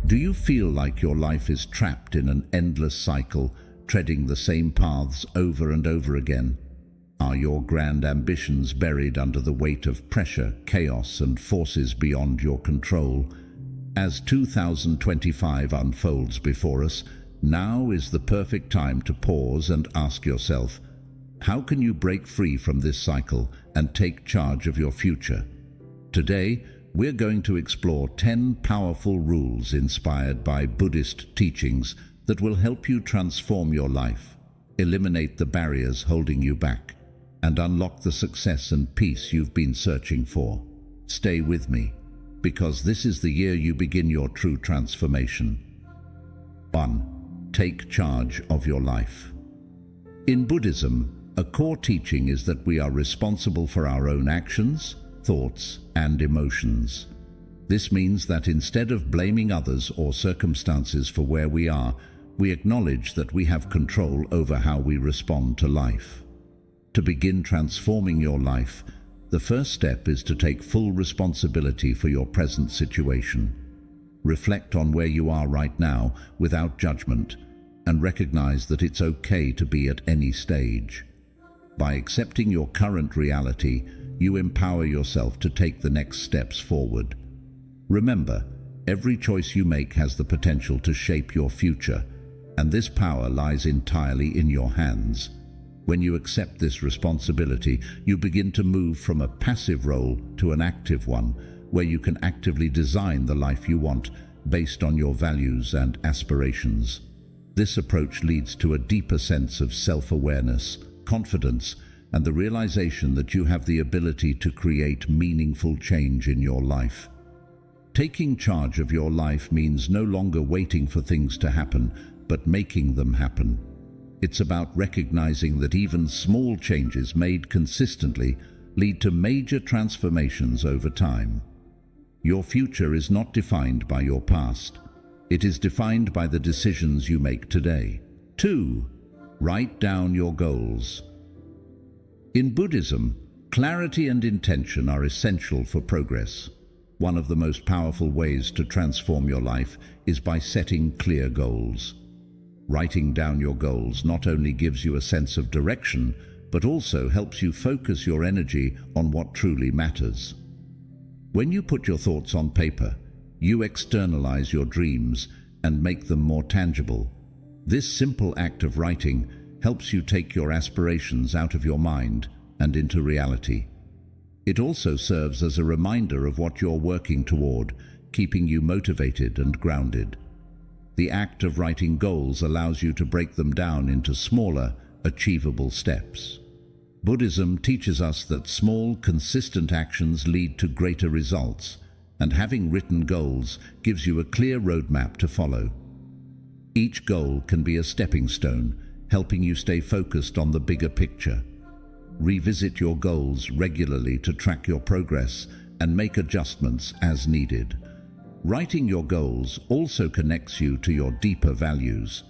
Do you feel like your life is trapped in an endless cycle, treading the same paths over and over again? Are your grand ambitions buried under the weight of pressure, chaos, and forces beyond your control? As 2025 unfolds before us, now is the perfect time to pause and ask yourself, how can you break free from this cycle and take charge of your future? Today, we're going to explore 10 powerful rules inspired by Buddhist teachings that will help you transform your life, eliminate the barriers holding you back, and unlock the success and peace you've been searching for. Stay with me, because this is the year you begin your true transformation. 1. Take charge of your life. In Buddhism, a core teaching is that we are responsible for our own actions, thoughts, and emotions. This means that instead of blaming others or circumstances for where we are, we acknowledge that we have control over how we respond to life. To begin transforming your life, the first step is to take full responsibility for your present situation. Reflect on where you are right now without judgment, and recognize that it's okay to be at any stage. By accepting your current reality, you empower yourself to take the next steps forward. Remember, every choice you make has the potential to shape your future, and this power lies entirely in your hands. When you accept this responsibility, you begin to move from a passive role to an active one, where you can actively design the life you want based on your values and aspirations. This approach leads to a deeper sense of self-awareness, confidence, and the realization that you have the ability to create meaningful change in your life. Taking charge of your life means no longer waiting for things to happen, but making them happen. It's about recognizing that even small changes made consistently lead to major transformations over time. Your future is not defined by your past. It is defined by the decisions you make today. 2. Write down your goals. In Buddhism, clarity and intention are essential for progress. One of the most powerful ways to transform your life is by setting clear goals. Writing down your goals not only gives you a sense of direction, but also helps you focus your energy on what truly matters. When you put your thoughts on paper, you externalize your dreams and make them more tangible. This simple act of writing helps you take your aspirations out of your mind and into reality. It also serves as a reminder of what you're working toward, keeping you motivated and grounded. The act of writing goals allows you to break them down into smaller, achievable steps. Buddhism teaches us that small, consistent actions lead to greater results, and having written goals gives you a clear roadmap to follow. Each goal can be a stepping stone, helping you stay focused on the bigger picture. Revisit your goals regularly to track your progress and make adjustments as needed. Writing your goals also connects you to your deeper values.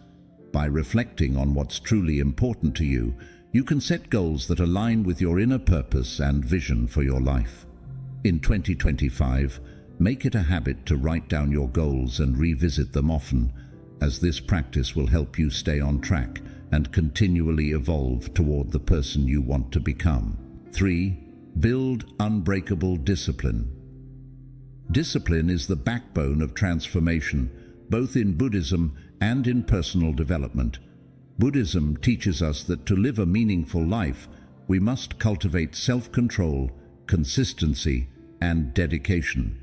By reflecting on what's truly important to you, you can set goals that align with your inner purpose and vision for your life. In 2025, make it a habit to write down your goals and revisit them often, as this practice will help you stay on track and continually evolve toward the person you want to become. 3. Build unbreakable discipline. Discipline is the backbone of transformation, both in Buddhism and in personal development. Buddhism teaches us that to live a meaningful life, we must cultivate self-control, consistency, and dedication.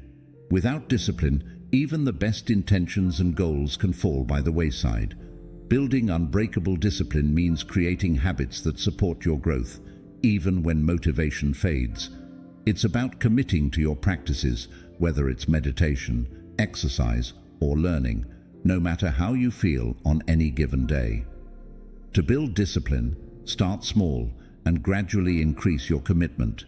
Without discipline, even the best intentions and goals can fall by the wayside. Building unbreakable discipline means creating habits that support your growth, even when motivation fades. It's about committing to your practices, whether it's meditation, exercise, or learning, no matter how you feel on any given day. To build discipline, start small and gradually increase your commitment.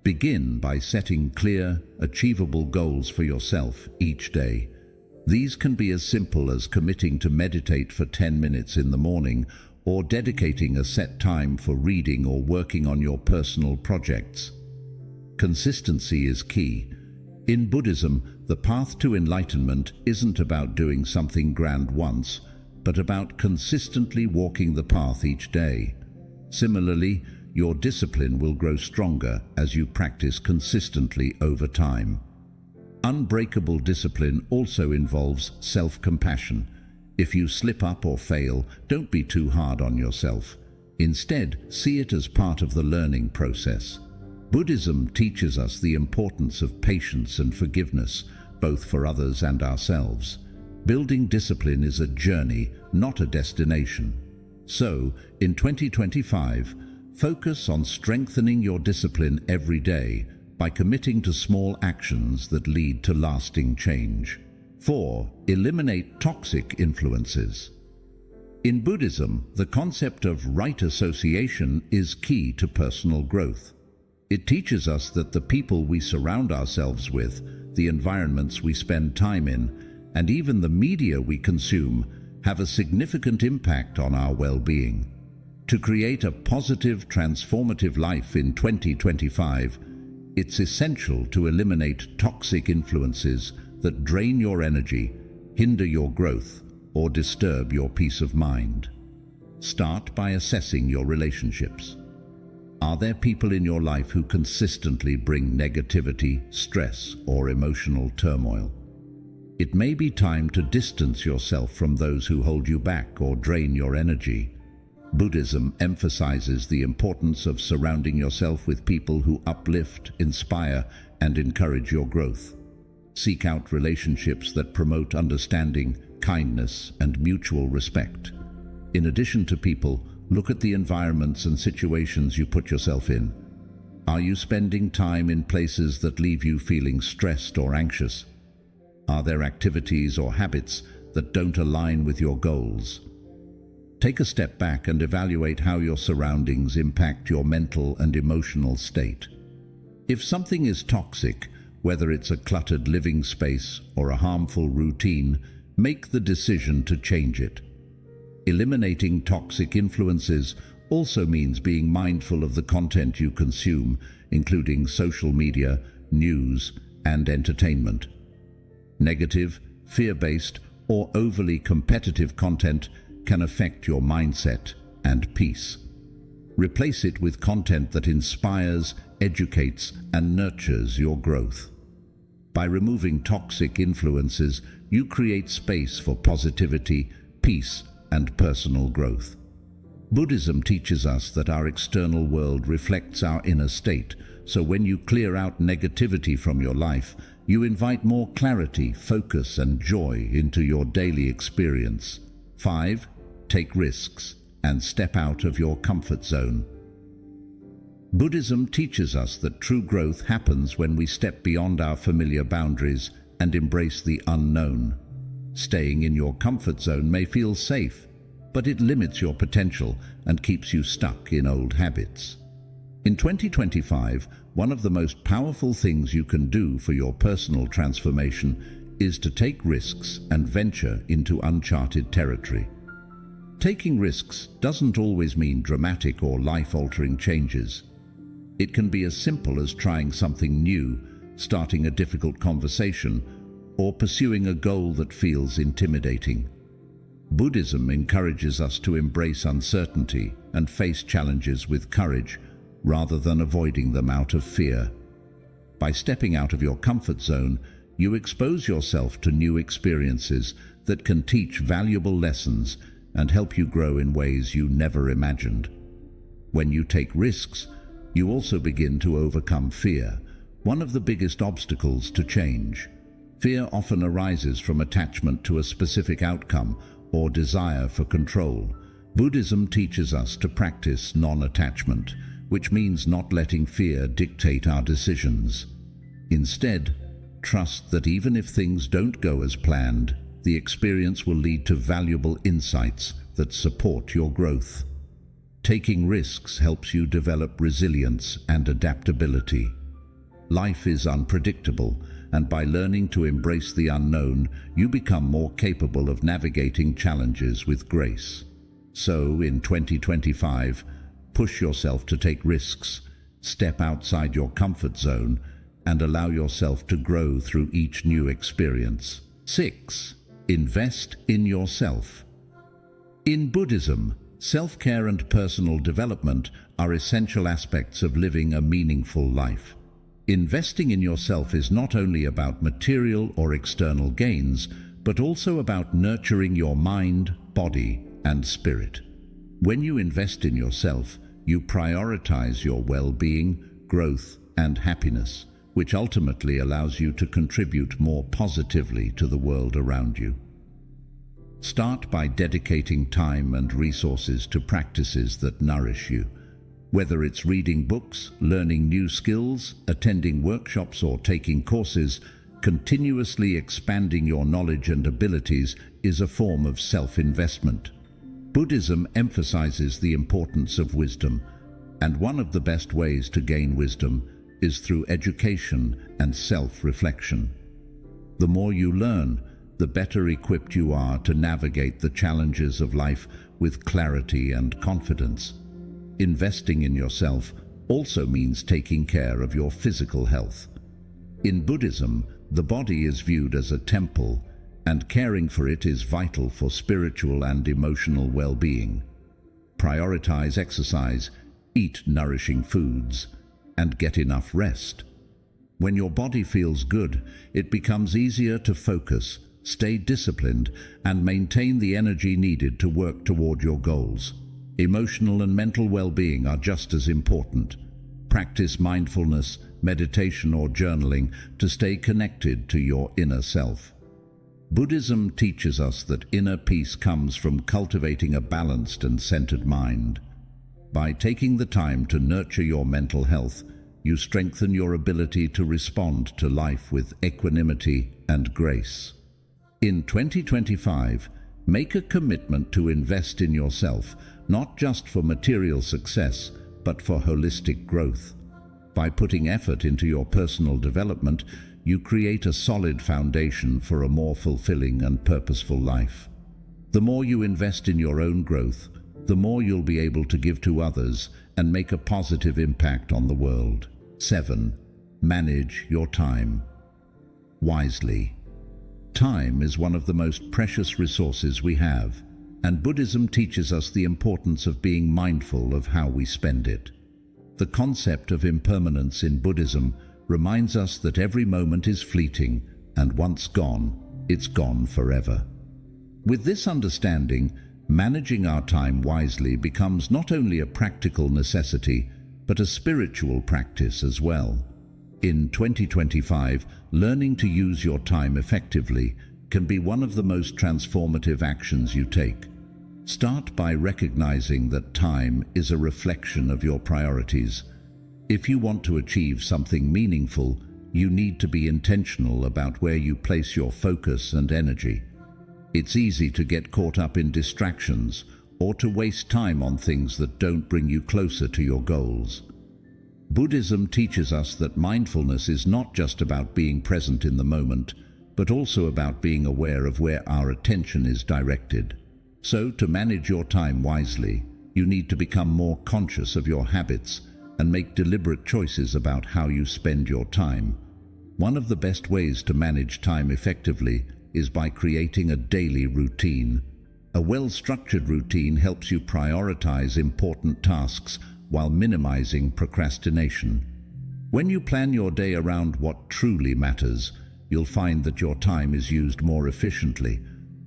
Begin by setting clear, achievable goals for yourself each day. These can be as simple as committing to meditate for 10 minutes in the morning or dedicating a set time for reading or working on your personal projects. Consistency is key. In Buddhism, the path to enlightenment isn't about doing something grand once, but about consistently walking the path each day. Similarly, your discipline will grow stronger as you practice consistently over time. Unbreakable discipline also involves self-compassion. If you slip up or fail, don't be too hard on yourself. Instead, see it as part of the learning process. Buddhism teaches us the importance of patience and forgiveness, both for others and ourselves. Building discipline is a journey, not a destination. So, in 2025, focus on strengthening your discipline every day by committing to small actions that lead to lasting change. 4. Eliminate toxic influences. In Buddhism, the concept of right association is key to personal growth. It teaches us that the people we surround ourselves with, the environments we spend time in, and even the media we consume have a significant impact on our well-being. To create a positive, transformative life in 2025, it's essential to eliminate toxic influences that drain your energy, hinder your growth, or disturb your peace of mind. Start by assessing your relationships. Are there people in your life who consistently bring negativity, stress, or emotional turmoil? It may be time to distance yourself from those who hold you back or drain your energy. Buddhism emphasizes the importance of surrounding yourself with people who uplift, inspire, and encourage your growth. Seek out relationships that promote understanding, kindness, and mutual respect. In addition to people, look at the environments and situations you put yourself in. Are you spending time in places that leave you feeling stressed or anxious? Are there activities or habits that don't align with your goals? Take a step back and evaluate how your surroundings impact your mental and emotional state. If something is toxic, whether it's a cluttered living space or a harmful routine, make the decision to change it. Eliminating toxic influences also means being mindful of the content you consume, including social media, news, and entertainment. Negative, fear-based, or overly competitive content can affect your mindset and peace. Replace it with content that inspires, educates, and nurtures your growth. By removing toxic influences, you create space for positivity, peace, and personal growth. Buddhism teaches us that our external world reflects our inner state, so when you clear out negativity from your life, you invite more clarity, focus, and joy into your daily experience. 5. Take risks and step out of your comfort zone. Buddhism teaches us that true growth happens when we step beyond our familiar boundaries and embrace the unknown. Staying in your comfort zone may feel safe, but it limits your potential and keeps you stuck in old habits. In 2025, one of the most powerful things you can do for your personal transformation is to take risks and venture into uncharted territory. Taking risks doesn't always mean dramatic or life-altering changes. It can be as simple as trying something new, starting a difficult conversation, or pursuing a goal that feels intimidating. Buddhism encourages us to embrace uncertainty and face challenges with courage, rather than avoiding them out of fear. By stepping out of your comfort zone, you expose yourself to new experiences that can teach valuable lessons and help you grow in ways you never imagined. When you take risks, you also begin to overcome fear, one of the biggest obstacles to change. Fear often arises from attachment to a specific outcome or desire for control. Buddhism teaches us to practice non-attachment, which means not letting fear dictate our decisions. Instead, trust that even if things don't go as planned, the experience will lead to valuable insights that support your growth. Taking risks helps you develop resilience and adaptability. Life is unpredictable, and by learning to embrace the unknown, you become more capable of navigating challenges with grace. So, in 2025, push yourself to take risks, step outside your comfort zone, and allow yourself to grow through each new experience. 6. Invest in yourself. In Buddhism, self-care and personal development are essential aspects of living a meaningful life. Investing in yourself is not only about material or external gains, but also about nurturing your mind, body, and spirit. When you invest in yourself, you prioritize your well-being, growth, and happiness, which ultimately allows you to contribute more positively to the world around you. Start by dedicating time and resources to practices that nourish you. Whether it's reading books, learning new skills, attending workshops, or taking courses, continuously expanding your knowledge and abilities is a form of self-investment. Buddhism emphasizes the importance of wisdom, and one of the best ways to gain wisdom is through education and self-reflection. The more you learn, the better equipped you are to navigate the challenges of life with clarity and confidence. Investing in yourself also means taking care of your physical health. In Buddhism, the body is viewed as a temple, and caring for it is vital for spiritual and emotional well-being. Prioritize exercise, eat nourishing foods, and get enough rest. When your body feels good, it becomes easier to focus, stay disciplined, and maintain the energy needed to work toward your goals. Emotional and mental well-being are just as important. Practice mindfulness, meditation, or journaling to stay connected to your inner self. Buddhism teaches us that inner peace comes from cultivating a balanced and centered mind. By taking the time to nurture your mental health, you strengthen your ability to respond to life with equanimity and grace. In 2025, make a commitment to invest in yourself, not just for material success, but for holistic growth. By putting effort into your personal development, you create a solid foundation for a more fulfilling and purposeful life. The more you invest in your own growth, the more you'll be able to give to others and make a positive impact on the world. 7. Manage your time wisely. Time is one of the most precious resources we have, and Buddhism teaches us the importance of being mindful of how we spend it. The concept of impermanence in Buddhism reminds us that every moment is fleeting, and once gone, it's gone forever. With this understanding, managing our time wisely becomes not only a practical necessity, but a spiritual practice as well. In 2025, learning to use your time effectively can be one of the most transformative actions you take. Start by recognizing that time is a reflection of your priorities. If you want to achieve something meaningful, you need to be intentional about where you place your focus and energy. It's easy to get caught up in distractions or to waste time on things that don't bring you closer to your goals. Buddhism teaches us that mindfulness is not just about being present in the moment, but also about being aware of where our attention is directed. So, to manage your time wisely, you need to become more conscious of your habits and make deliberate choices about how you spend your time. One of the best ways to manage time effectively is by creating a daily routine. A well-structured routine helps you prioritize important tasks while minimizing procrastination. When you plan your day around what truly matters, you'll find that your time is used more efficiently.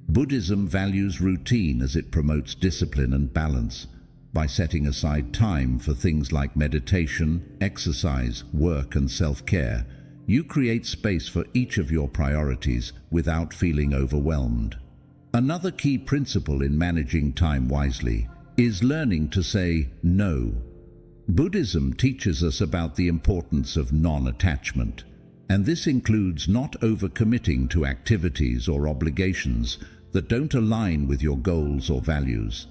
Buddhism values routine as it promotes discipline and balance. By setting aside time for things like meditation, exercise, work, and self-care, you create space for each of your priorities without feeling overwhelmed. Another key principle in managing time wisely is learning to say no. Buddhism teaches us about the importance of non-attachment, and this includes not overcommitting to activities or obligations that don't align with your goals or values.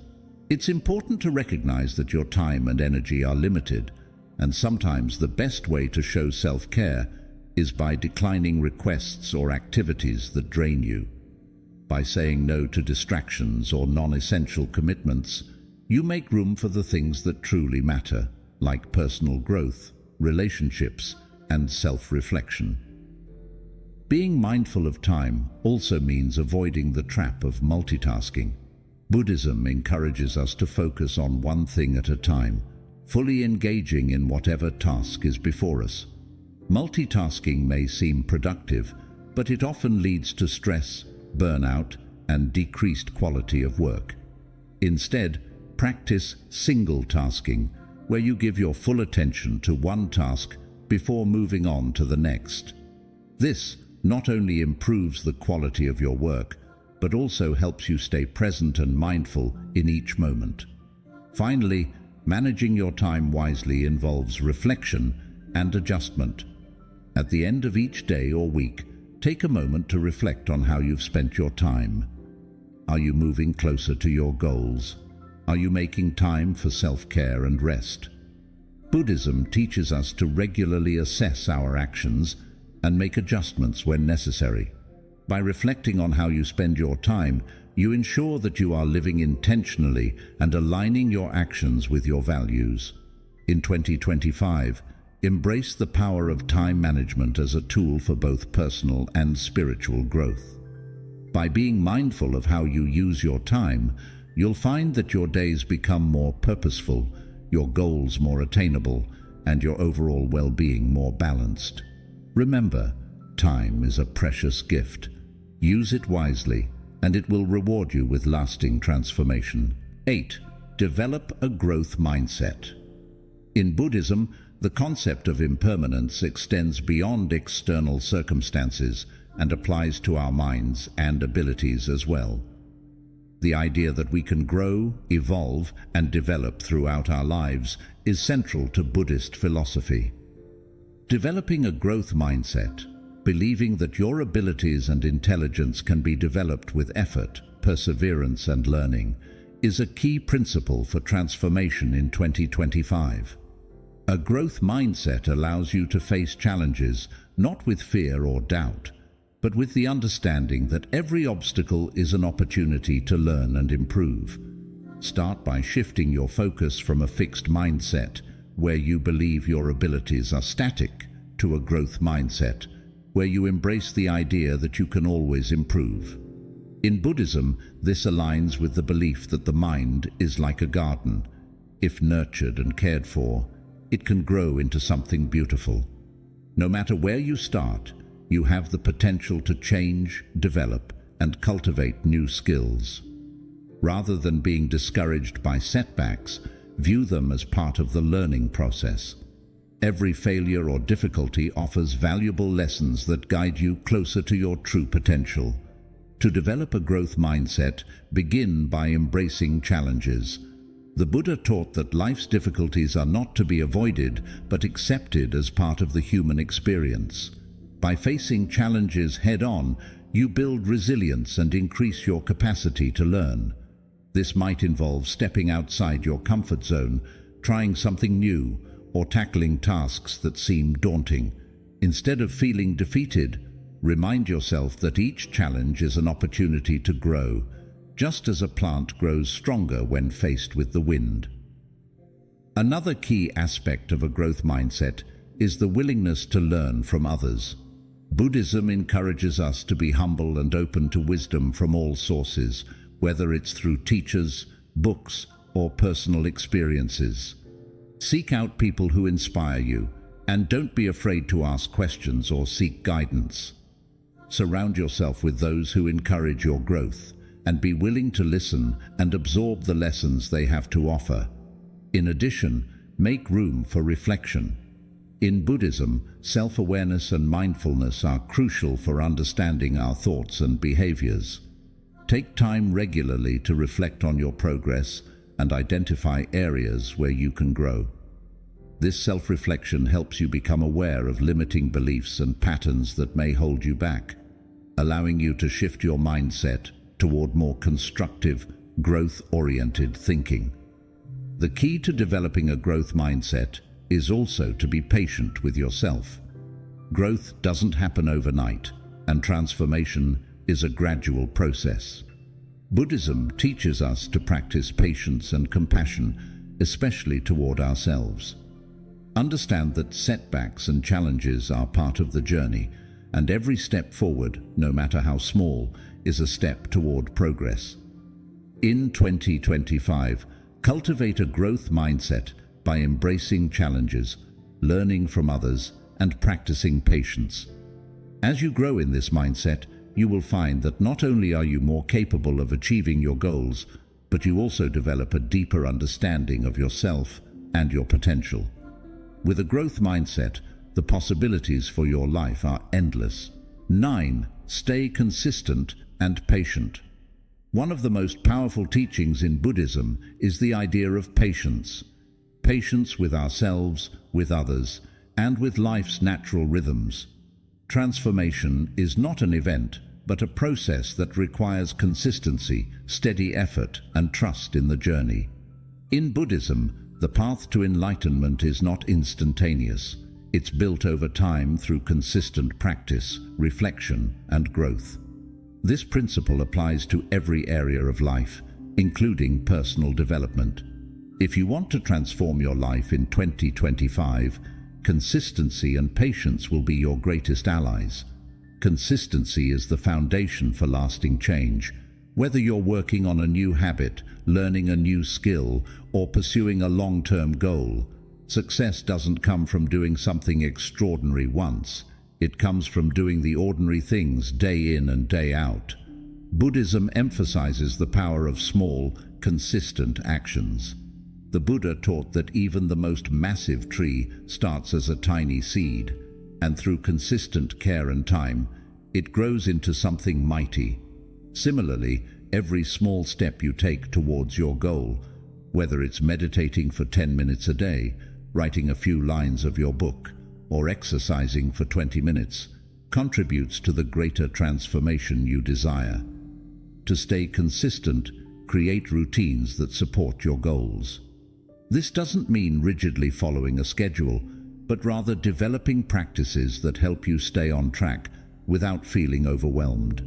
It's important to recognize that your time and energy are limited, and sometimes the best way to show self-care is by declining requests or activities that drain you. By saying no to distractions or non-essential commitments, you make room for the things that truly matter, like personal growth, relationships, and self-reflection. Being mindful of time also means avoiding the trap of multitasking. Buddhism encourages us to focus on one thing at a time, fully engaging in whatever task is before us. Multitasking may seem productive, but it often leads to stress, burnout, and decreased quality of work. Instead, practice single tasking, where you give your full attention to one task before moving on to the next. This not only improves the quality of your work, but also helps you stay present and mindful in each moment. Finally, managing your time wisely involves reflection and adjustment. At the end of each day or week, take a moment to reflect on how you've spent your time. Are you moving closer to your goals? Are you making time for self-care and rest? Buddhism teaches us to regularly assess our actions and make adjustments when necessary. By reflecting on how you spend your time, you ensure that you are living intentionally and aligning your actions with your values. In 2025, embrace the power of time management as a tool for both personal and spiritual growth. By being mindful of how you use your time, you'll find that your days become more purposeful, your goals more attainable, and your overall well-being more balanced. Remember, time is a precious gift. Use it wisely, and it will reward you with lasting transformation. 8. Develop a growth mindset. In Buddhism, the concept of impermanence extends beyond external circumstances and applies to our minds and abilities as well. The idea that we can grow, evolve, and develop throughout our lives is central to Buddhist philosophy. Developing a growth mindset, believing that your abilities and intelligence can be developed with effort, perseverance, and learning, is a key principle for transformation in 2025. A growth mindset allows you to face challenges not with fear or doubt, but with the understanding that every obstacle is an opportunity to learn and improve. Start by shifting your focus from a fixed mindset, where you believe your abilities are static, to a growth mindset, where you embrace the idea that you can always improve. In Buddhism, this aligns with the belief that the mind is like a garden. If nurtured and cared for, it can grow into something beautiful. No matter where you start, you have the potential to change, develop, and cultivate new skills. Rather than being discouraged by setbacks, view them as part of the learning process. Every failure or difficulty offers valuable lessons that guide you closer to your true potential. To develop a growth mindset, begin by embracing challenges. The Buddha taught that life's difficulties are not to be avoided, but accepted as part of the human experience. By facing challenges head-on, you build resilience and increase your capacity to learn. This might involve stepping outside your comfort zone, trying something new, or tackling tasks that seem daunting. Instead of feeling defeated, remind yourself that each challenge is an opportunity to grow, just as a plant grows stronger when faced with the wind. Another key aspect of a growth mindset is the willingness to learn from others. Buddhism encourages us to be humble and open to wisdom from all sources, whether it's through teachers, books, or personal experiences. Seek out people who inspire you, and don't be afraid to ask questions or seek guidance. Surround yourself with those who encourage your growth, and be willing to listen and absorb the lessons they have to offer. In addition, make room for reflection. In Buddhism, self-awareness and mindfulness are crucial for understanding our thoughts and behaviors. Take time regularly to reflect on your progress and identify areas where you can grow. This self-reflection helps you become aware of limiting beliefs and patterns that may hold you back, allowing you to shift your mindset toward more constructive, growth-oriented thinking. The key to developing a growth mindset is also to be patient with yourself. Growth doesn't happen overnight, and transformation is a gradual process. Buddhism teaches us to practice patience and compassion, especially toward ourselves. Understand that setbacks and challenges are part of the journey, and every step forward, no matter how small, is a step toward progress. In 2025, cultivate a growth mindset by embracing challenges, learning from others, and practicing patience. As you grow in this mindset, you will find that not only are you more capable of achieving your goals, but you also develop a deeper understanding of yourself and your potential. With a growth mindset, the possibilities for your life are endless. 9. Stay consistent and patient. One of the most powerful teachings in Buddhism is the idea of patience. Patience with ourselves, with others, and with life's natural rhythms. Transformation is not an event, but a process that requires consistency, steady effort, and trust in the journey. In Buddhism, the path to enlightenment is not instantaneous. It's built over time through consistent practice, reflection, and growth. This principle applies to every area of life, including personal development. If you want to transform your life in 2025, consistency and patience will be your greatest allies. Consistency is the foundation for lasting change. Whether you're working on a new habit, learning a new skill, or pursuing a long-term goal, success doesn't come from doing something extraordinary once. It comes from doing the ordinary things day in and day out. Buddhism emphasizes the power of small, consistent actions. The Buddha taught that even the most massive tree starts as a tiny seed, and through consistent care and time, it grows into something mighty. Similarly, every small step you take towards your goal, whether it's meditating for 10 minutes a day, writing a few lines of your book, or exercising for 20 minutes, contributes to the greater transformation you desire. To stay consistent, create routines that support your goals. This doesn't mean rigidly following a schedule, but rather developing practices that help you stay on track without feeling overwhelmed.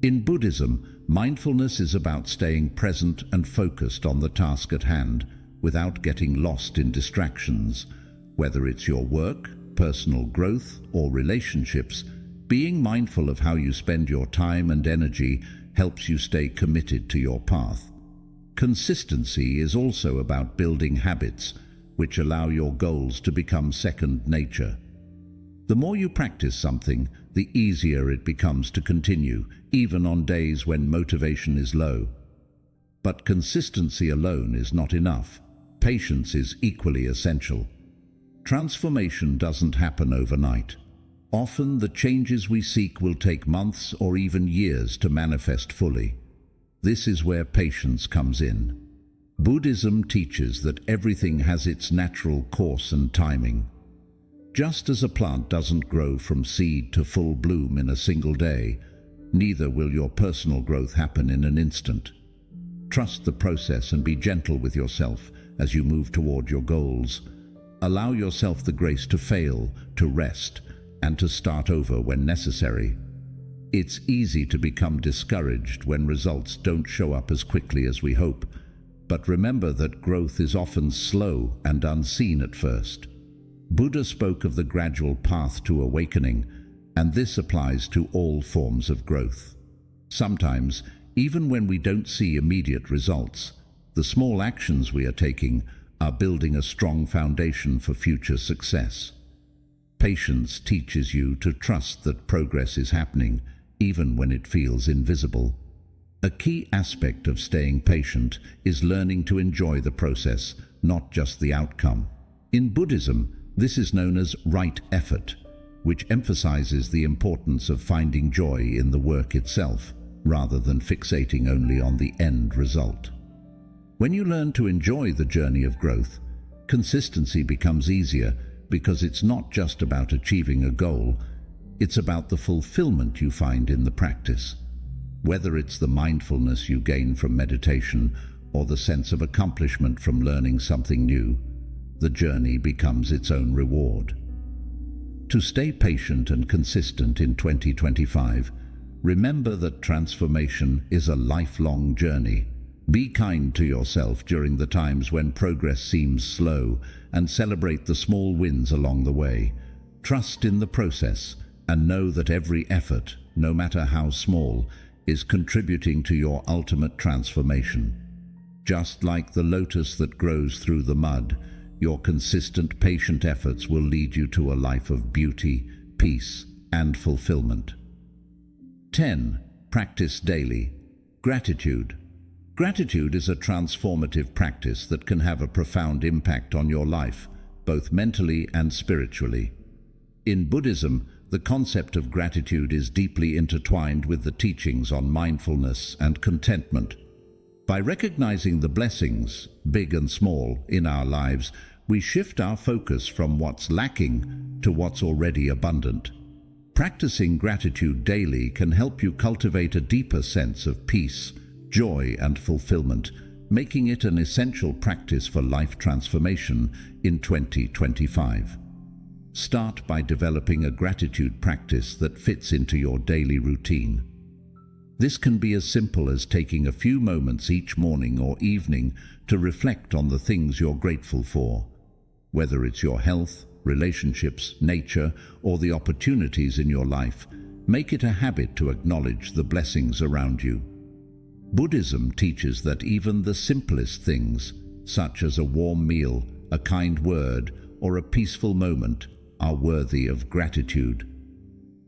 In Buddhism, mindfulness is about staying present and focused on the task at hand without getting lost in distractions. Whether it's your work, personal growth, or relationships, being mindful of how you spend your time and energy helps you stay committed to your path. Consistency is also about building habits which allow your goals to become second nature. The more you practice something, the easier it becomes to continue, even on days when motivation is low. But consistency alone is not enough. Patience is equally essential. Transformation doesn't happen overnight. Often the changes we seek will take months or even years to manifest fully. This is where patience comes in. Buddhism teaches that everything has its natural course and timing. Just as a plant doesn't grow from seed to full bloom in a single day, neither will your personal growth happen in an instant. Trust the process and be gentle with yourself as you move toward your goals. Allow yourself the grace to fail, to rest, and to start over when necessary. It's easy to become discouraged when results don't show up as quickly as we hope, but remember that growth is often slow and unseen at first. Buddha spoke of the gradual path to awakening, and this applies to all forms of growth. Sometimes, even when we don't see immediate results, the small actions we are taking are building a strong foundation for future success. Patience teaches you to trust that progress is happening, even when it feels invisible. A key aspect of staying patient is learning to enjoy the process, not just the outcome. In Buddhism, this is known as right effort, which emphasizes the importance of finding joy in the work itself, rather than fixating only on the end result. When you learn to enjoy the journey of growth, consistency becomes easier because it's not just about achieving a goal, it's about the fulfillment you find in the practice. Whether it's the mindfulness you gain from meditation or the sense of accomplishment from learning something new, the journey becomes its own reward. To stay patient and consistent in 2025, remember that transformation is a lifelong journey. Be kind to yourself during the times when progress seems slow and celebrate the small wins along the way. Trust in the process and know that every effort, no matter how small, is contributing to your ultimate transformation. Just like the lotus that grows through the mud, your consistent, patient efforts will lead you to a life of beauty, peace, and fulfillment. 10. Practice daily. Gratitude. Gratitude is a transformative practice that can have a profound impact on your life, both mentally and spiritually. In Buddhism, the concept of gratitude is deeply intertwined with the teachings on mindfulness and contentment. By recognizing the blessings, big and small, in our lives, we shift our focus from what's lacking to what's already abundant. Practicing gratitude daily can help you cultivate a deeper sense of peace, joy, and fulfillment, making it an essential practice for life transformation in 2025. Start by developing a gratitude practice that fits into your daily routine. This can be as simple as taking a few moments each morning or evening to reflect on the things you're grateful for. Whether it's your health, relationships, nature, or the opportunities in your life, make it a habit to acknowledge the blessings around you. Buddhism teaches that even the simplest things, such as a warm meal, a kind word, or a peaceful moment, are worthy of gratitude.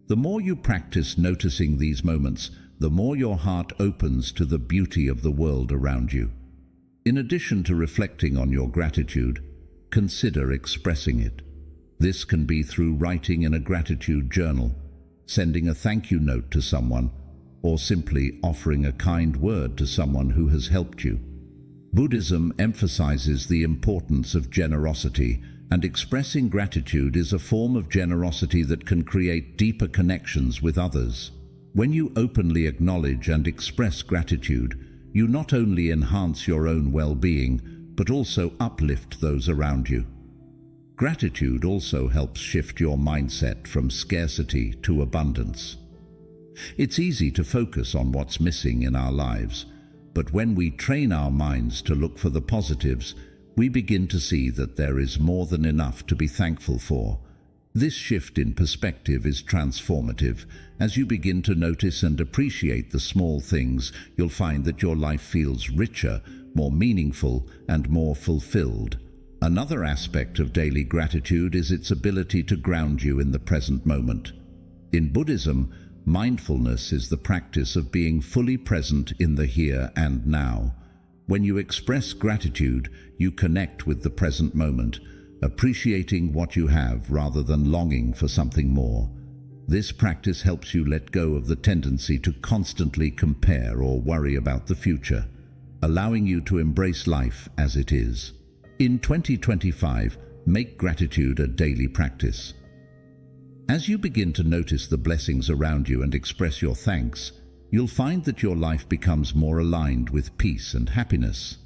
The more you practice noticing these moments, the more your heart opens to the beauty of the world around you. In addition to reflecting on your gratitude, consider expressing it. This can be through writing in a gratitude journal, sending a thank you note to someone, or simply offering a kind word to someone who has helped you. Buddhism emphasizes the importance of generosity, and expressing gratitude is a form of generosity that can create deeper connections with others. When you openly acknowledge and express gratitude, you not only enhance your own well-being, but also uplift those around you. Gratitude also helps shift your mindset from scarcity to abundance. It's easy to focus on what's missing in our lives, but when we train our minds to look for the positives, we begin to see that there is more than enough to be thankful for. This shift in perspective is transformative. As you begin to notice and appreciate the small things, you'll find that your life feels richer, more meaningful, and more fulfilled. Another aspect of daily gratitude is its ability to ground you in the present moment. In Buddhism, mindfulness is the practice of being fully present in the here and now. When you express gratitude, you connect with the present moment, appreciating what you have rather than longing for something more. This practice helps you let go of the tendency to constantly compare or worry about the future, allowing you to embrace life as it is. In 2025, make gratitude a daily practice. As you begin to notice the blessings around you and express your thanks, you'll find that your life becomes more aligned with peace and happiness.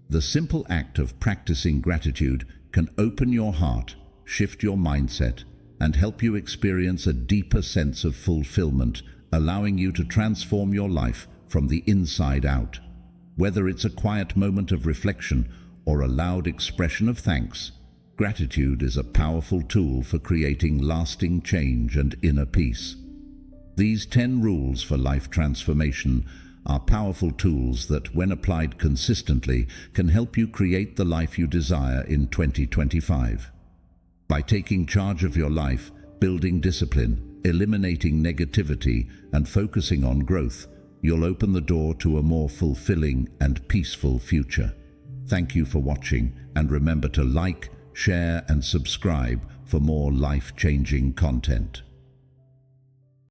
The simple act of practicing gratitude can open your heart, shift your mindset, and help you experience a deeper sense of fulfillment, allowing you to transform your life from the inside out. Whether it's a quiet moment of reflection or a loud expression of thanks, gratitude is a powerful tool for creating lasting change and inner peace. These 10 rules for life transformation are powerful tools that, when applied consistently, can help you create the life you desire in 2025. By taking charge of your life, building discipline, eliminating negativity, and focusing on growth, you'll open the door to a more fulfilling and peaceful future. Thank you for watching, and remember to like, share, and subscribe for more life-changing content.